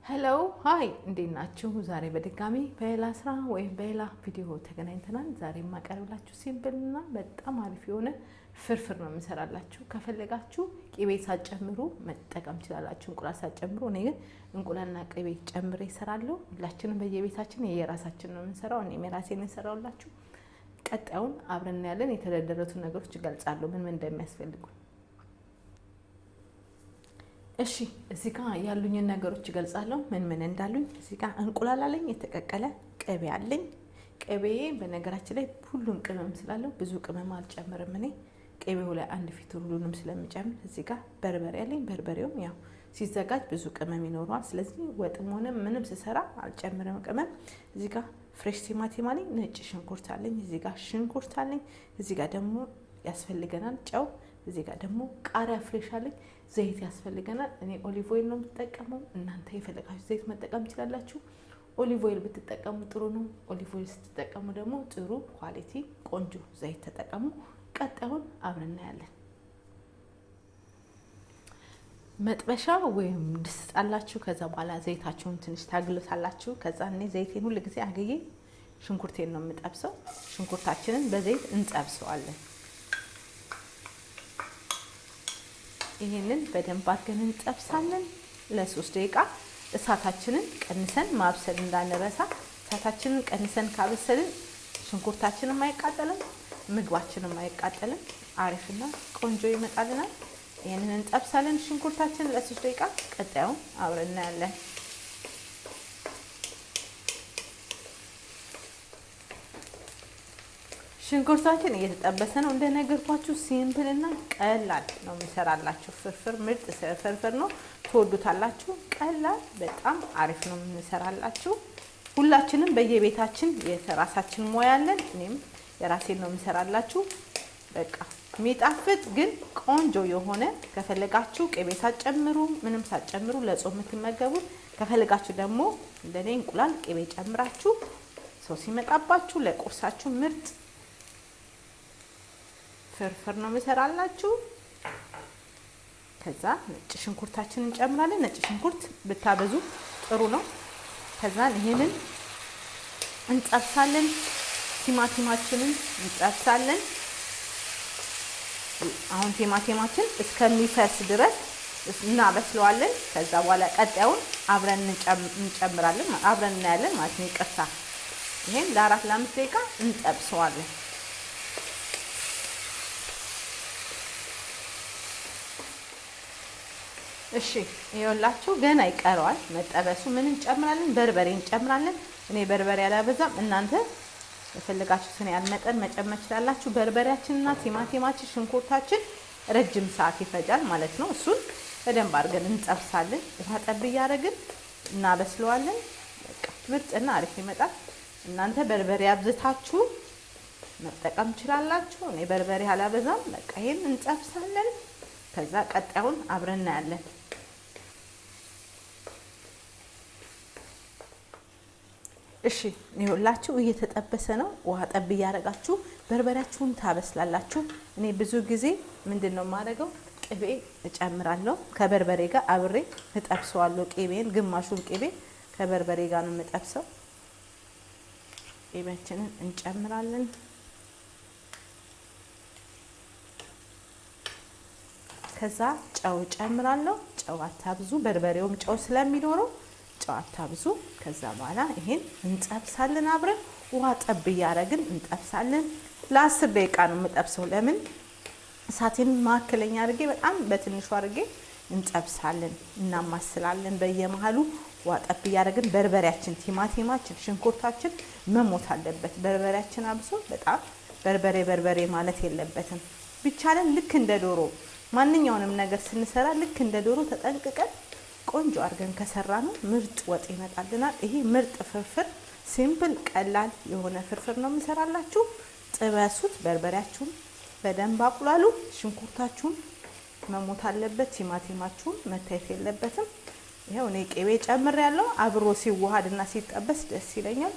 ሄሎ ሃይ እንዴት ናችሁ? ዛሬ በድጋሚ በሌላ ስራ ወይም በሌላ ቪዲዮ ተገናኝተናል። ዛሬ የማቀርብላችሁ ሲምፕልና በጣም አሪፍ የሆነ ፍርፍር ነው የምሰራላችሁ። ከፈለጋችሁ ቅቤ ሳትጨምሩ መጠቀም ትችላላችሁ፣ እንቁላል ሳትጨምሩ። እኔ ግን እንቁላልና ቅቤ ጨምሬ እሰራለሁ። ሁላችንም በየቤታችን የየራሳችን ነው የምንሰራው። እኔ የራሴን እሰራውላችሁ። ቀጣዩን አብረን ያለን የተደረደሩትን ነገሮች እገልጻለሁ ምን እንደሚያስፈልጉ። እሺ እዚህ ጋር ያሉኝን ነገሮች እገልጻለሁ ምን እንዳሉኝ። እዚህ ጋር እንቁላል አለኝ፣ የተቀቀለ ቅቤ አለኝ። ቅቤ በነገራችን ላይ ሁሉም ቅመም ስላለው ብዙ ቅመም አልጨምርም እኔ። ቅቤው ላይ አንድ ፊት ሁሉንም ስለምጨምር። እዚህ ጋር በርበሬ አለኝ። በርበሬውም ያው ሲዘጋጅ ብዙ ቅመም ይኖረዋል። ስለዚህ ወጥም ሆነ ምንም ስሰራ አልጨምርም ቅመም። እዚህ ጋር ፍሬሽ ቲማቲም አለኝ። ነጭ ሽንኩርት አለኝ። እዚህ ጋር ሽንኩርት አለኝ። እዚህ ጋር ደግሞ ያስፈልገናል ጨው። እዚህ ጋር ደግሞ ቃሪያ ፍሬሽ አለኝ። ዘይት ያስፈልገናል። እኔ ኦሊቭ ኦይል ነው የምጠቀመው። እናንተ የፈለጋችሁ ዘይት መጠቀም ትችላላችሁ። ኦሊቭ ኦይል ብትጠቀሙ ጥሩ ነው። ኦሊቭ ኦይል ስትጠቀሙ ደግሞ ጥሩ ኳሊቲ ቆንጆ ዘይት ተጠቀሙ። ቀጣዩን አብረን እናያለን። መጥበሻ ወይም ድስት አላችሁ። ከዛ በኋላ ዘይታችሁን ትንሽ ታግሉታላችሁ። ከዛ እኔ ዘይቴን ሁሉ ጊዜ አግዬ ሽንኩርቴን ነው የምጠብሰው። ሽንኩርታችንን በዘይት እንጠብሰዋለን። ይሄንን በደንብ አድርገን እንጠብሳለን ለ3 ደቂቃ። እሳታችንን ቀንሰን ማብሰል እንዳንረሳ። እሳታችንን ቀንሰን ካበሰልን ሽንኩርታችንም አይቃጠልም፣ ምግባችንም አይቃጠልም። አሪፍና ቆንጆ ይመጣልናል። ይሄንን እንጠብሳለን ሽንኩርታችንን ለ3 ደቂቃ። ቀጣዩን አብረን እናያለን። ሽንኩርታችን እየተጠበሰ ነው። እንደነገርኳችሁ ሲምፕል እና ቀላል ነው የምሰራላችሁ ፍርፍር። ምርጥ ፍርፍር ነው፣ ትወዱታላችሁ። ቀላል በጣም አሪፍ ነው የምሰራላችሁ። ሁላችንም በየቤታችን የራሳችን ሙያ አለን። እኔም የራሴን ነው የምሰራላችሁ። በቃ የሚጣፍጥ ግን ቆንጆ የሆነ ከፈለጋችሁ ቅቤ ሳትጨምሩ ምንም ሳትጨምሩ ለጾም የምትመገቡ፣ ከፈለጋችሁ ደግሞ እንደኔ እንቁላል ቅቤ ጨምራችሁ ሰው ሲመጣባችሁ ለቁርሳችሁ ምርጥ ፍርፍር ነው የምሰራላችሁ። ከዛ ነጭ ሽንኩርታችንን እንጨምራለን። ነጭ ሽንኩርት ብታበዙ ጥሩ ነው። ከዛ ይሄንን እንጠብሳለን። ቲማቲማችንን እንጠብሳለን። አሁን ቲማቲማችን እስከሚፈስ ድረስ እናበስለዋለን። ከዛ በኋላ ቀጣዩን አብረን እንጨምራለን፣ አብረን እናያለን ማለት ነው። ይቅርታ፣ ይሄን ለ4 ለ5 ደቂቃ እንጠብሰዋለን። እሺ ይኸውላችሁ ገና ይቀረዋል መጠበሱ። ምን እንጨምራለን? በርበሬ እንጨምራለን። እኔ በርበሬ አላበዛም፣ እናንተ የፈለጋችሁትን ያህል መጠን መጨመር ትችላላችሁ። በርበሬያችንና ቲማቲማችን ሽንኩርታችን ረጅም ሰዓት ይፈጃል ማለት ነው። እሱን በደንብ አድርገን እንጠብሳለን። ውሃ ጠብ እያደረግን እናበስለዋለን። በቃ ምርጥና አሪፍ ይመጣል። እናንተ በርበሬ አብዝታችሁ መጠቀም ትችላላችሁ። እኔ በርበሬ አላበዛም። በቃ ይሄን እንጠብሳለን። ከዛ ቀጣዩን አብረን እናያለን። እሺ ይኸውላችሁ እየተጠበሰ ነው። ውሃ ጠብ እያደረጋችሁ በርበሬያችሁን ታበስላላችሁ። እኔ ብዙ ጊዜ ምንድነው የማደርገው? ቅቤ እጨምራለሁ። ከበርበሬ ጋር አብሬ እጠብሰዋለሁ። ቅቤን ግማሹን ቅቤ ከበርበሬ ጋር ነው የምጠብሰው። ቅቤያችንን እንጨምራለን። ከዛ ጨው ጨምራለሁ። ጨው አታብዙ፣ በርበሬውም ጨው ስለሚኖረው ጨው አታብዙ። ከዛ በኋላ ይሄን እንጠብሳለን አብረን። ውሃ ጠብ እያደረግን እንጠብሳለን። ለ10 ደቂቃ ነው የምጠብሰው። ለምን እሳቴን ማከለኛ አድርጌ በጣም በትንሹ አድርጌ እንጠብሳለን፣ እናማስላለን። በየመሃሉ ውሃ ጠብ እያደረግን በርበሬያችን፣ ቲማቲማችን፣ ሽንኩርታችን መሞት አለበት። በርበሬያችን አብሶ በጣም በርበሬ ማለት የለበትም። ቢቻለን ልክ እንደ ዶሮ ማንኛውንም ነገር ስንሰራ ልክ እንደ ዶሮ ተጠንቅቀን ቆንጆ አድርገን ከሰራ ነው ምርጥ ወጥ ይመጣልናል። ይሄ ምርጥ ፍርፍር ሲምፕል ቀላል የሆነ ፍርፍር ነው የምሰራላችሁ። ጥበሱት፣ በርበሬያችሁን በደንብ አቁላሉ። ሽንኩርታችሁን መሞት አለበት፣ ቲማቲማችሁን መታየት የለበትም። ይሄው እኔ ቅቤ ጨምሬያለሁ። አብሮ ሲዋሃድና ሲጠበስ ደስ ይለኛል።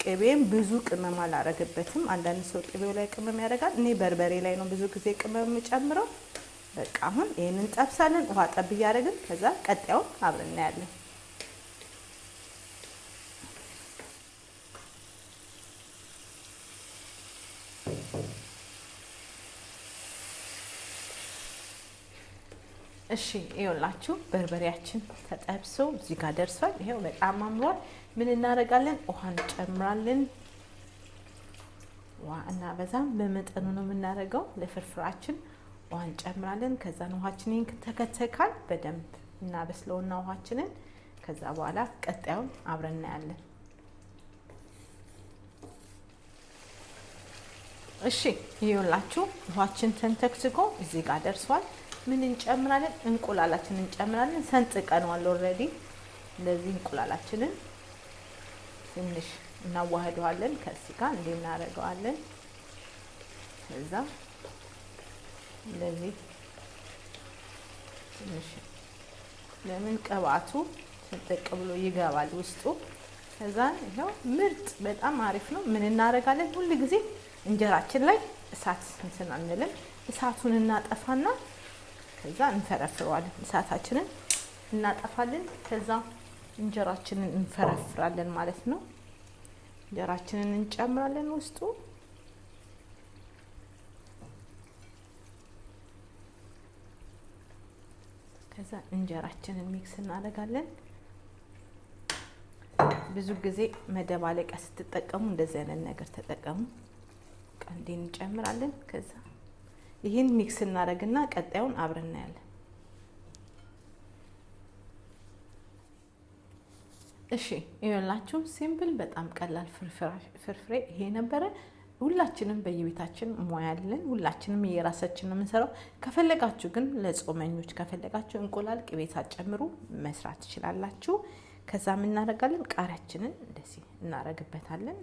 ቅቤም ብዙ ቅመም አላረግበትም። አንዳንድ ሰው ቅቤው ላይ ቅመም ያደርጋል። እኔ በርበሬ ላይ ነው ብዙ ጊዜ ቅመም የምጨምረው። በቃ አሁን ይሄንን እንጠብሳለን። ውሃ ጠብ እያደረግን ከዛ ቀጣዩን አብረን እናያለን። እሺ ይኸውላችሁ በርበሬያችን ተጠብሶ እዚህ ጋር ደርሷል። ይሄው በጣም አምሯል። ምን እናደርጋለን? ውሃ እንጨምራለን። ውሃ እና በዛም በመጠኑ ነው የምናደርገው ለፍርፍራችን። ውሃ እንጨምራለን። ከዛ ውሃችንን ተከተካል በደንብ እናበስለውና ውሃችንን ከዛ በኋላ ቀጣዩን አብረን እናያለን። እሺ ይኸውላችሁ ውሃችን ተንተክትኮ እዚህ ጋር ደርሷል። ምን እንጨምራለን? እንቁላላችንን እንጨምራለን። ሰንጥቀነዋል ኦልሬዲ። እንደዚህ እንቁላላችንን ትንሽ እናዋህደዋለን ከዚህ ጋር እንዴ እናደርገዋለን። ከዛ እንደዚህ ትንሽ ለምን ቅባቱ ስንጥቅ ብሎ ይገባል ውስጡ። ከዛ ይሄው ምርጥ በጣም አሪፍ ነው። ምን እናደርጋለን? ሁሉ ጊዜ እንጀራችን ላይ እሳት እንትን አንልም። እሳቱን እናጠፋና ከዛ እንፈረፍረዋለን። እሳታችንን እናጠፋለን። ከዛ እንጀራችንን እንፈረፍራለን ማለት ነው። እንጀራችንን እንጨምራለን ውስጡ። ከዛ እንጀራችንን ሚክስ እናደርጋለን። ብዙ ጊዜ መደባለቂያ ስትጠቀሙ እንደዚህ አይነት ነገር ተጠቀሙ። ቀንዴን እንጨምራለን። ከዛ ይህን ሚክስ እናደርግና ቀጣዩን አብረን እናያለን። እሺ ይኸውላችሁ ሲምፕል በጣም ቀላል ፍርፍሬ ይሄ ነበረ። ሁላችንም በየቤታችን ሞያለን። ሁላችንም የራሳችን ነው የምንሰራው። ከፈለጋችሁ ግን ለጾመኞች ከፈለጋችሁ እንቁላል ቅቤ ሳትጨምሩ መስራት ትችላላችሁ። ከዛ ምን እናደርጋለን? ቃሪያችንን እንደዚህ እናደርግበታለን።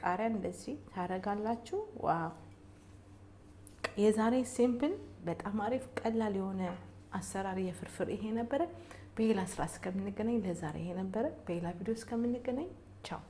ቃሪያ እንደዚህ ታደርጋላችሁ። ዋው! የዛሬ ሲምፕል በጣም አሪፍ ቀላል የሆነ አሰራር የፍርፍር ይሄ ነበረ። በሌላ ስራ እስከምንገናኝ ለዛሬ ይሄ ነበረ። በሌላ ቪዲዮ እስከምንገናኝ ቻው።